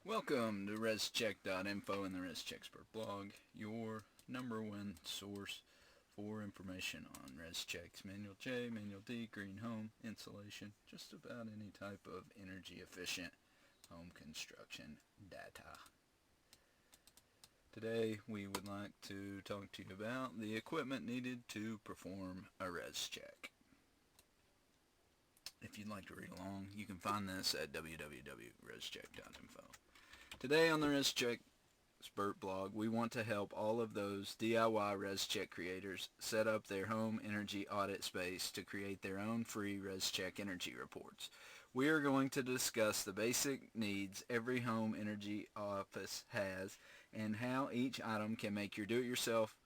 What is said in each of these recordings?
Welcome to Rescheck.info and the Rescheck Expert blog, your number one source for information on Rescheck's Manual J, Manual D, green home, insulation, just about any type of energy efficient home construction data. Today we would like to talk to you about the equipment needed to perform a Rescheck. If you'd like to read along, you can find this at www.rescheck.info. Today on the Rescheck Expert blog, we want to help all of those DIY Rescheck creators set up their home energy audit space to create their own free Rescheck energy reports. We are going to discuss the basic needs every home energy office has and how each item can make your do-it-yourself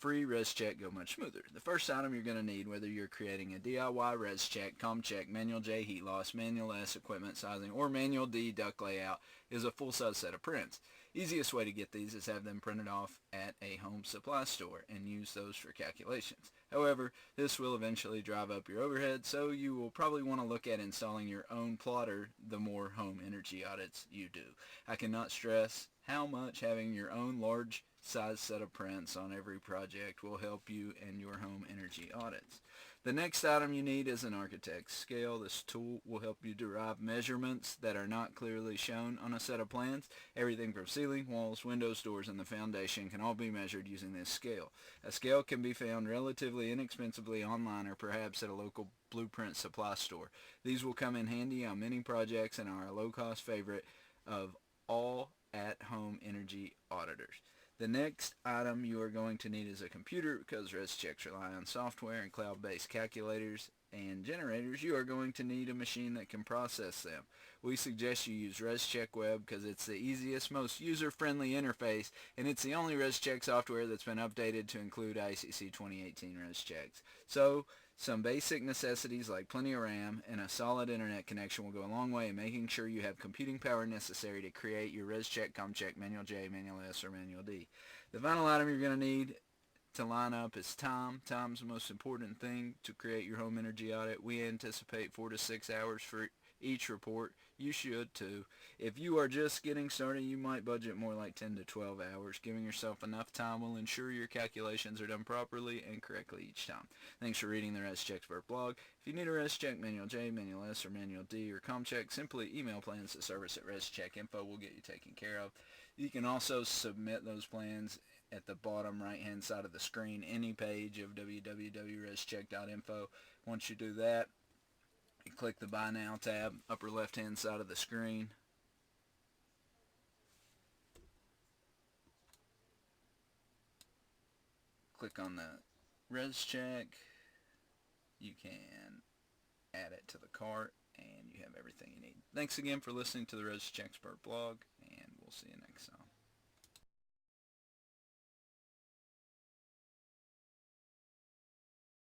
free Rescheck go much smoother. The first item you're going to need, whether you're creating a DIY Rescheck, Comcheck, Manual J heat loss, Manual S equipment sizing, or Manual D duct layout, is a full-size set of prints. Easiest way to get these is have them printed off at a home supply store and use those for calculations. However, this will eventually drive up your overhead, so you will probably want to look at installing your own plotter the more home energy audits you do. I cannot stress how much having your own large size set of prints on every project will help you in your home energy audits. The next item you need is an architect's scale. This tool will help you derive measurements that are not clearly shown on a set of plans. Everything from ceiling, walls, windows, doors, and the foundation can all be measured using this scale. A scale can be found relatively inexpensively online or perhaps at a local blueprint supply store. These will come in handy on many projects and are a low-cost favorite of all at-home energy auditors. The next item you are going to need is a computer. Because Reschecks rely on software and cloud-based calculators and generators, you are going to need a machine that can process them. We suggest you use Rescheck Web because it's the easiest, most user-friendly interface, and it's the only Rescheck software that's been updated to include ICC 2018 Reschecks. So, some basic necessities like plenty of RAM and a solid internet connection will go a long way in making sure you have computing power necessary to create your Rescheck, Comcheck, Manual J, Manual S, or Manual D. The final item you're going to need to line up is time. Time's the most important thing to create your home energy audit. We anticipate 4 to 6 hours for each report. You should too. If you are just getting started, you might budget more like 10 to 12 hours. Giving yourself enough time will ensure your calculations are done properly and correctly each time. Thanks for reading the Rescheck Expert blog. If you need a Rescheck, Manual J, Manual S, or Manual D, or Comcheck, simply email plans to service at Rescheck.info. We'll get you taken care of. You can also submit those plans at the bottom right hand side of the screen, any page of www.rescheck.info. Once you do that, you click the Buy Now tab, upper left hand side of the screen. Click on the Rescheck. You can add it to the cart and you have everything you need. Thanks again for listening to the Rescheck Expert blog, and we'll see you next time.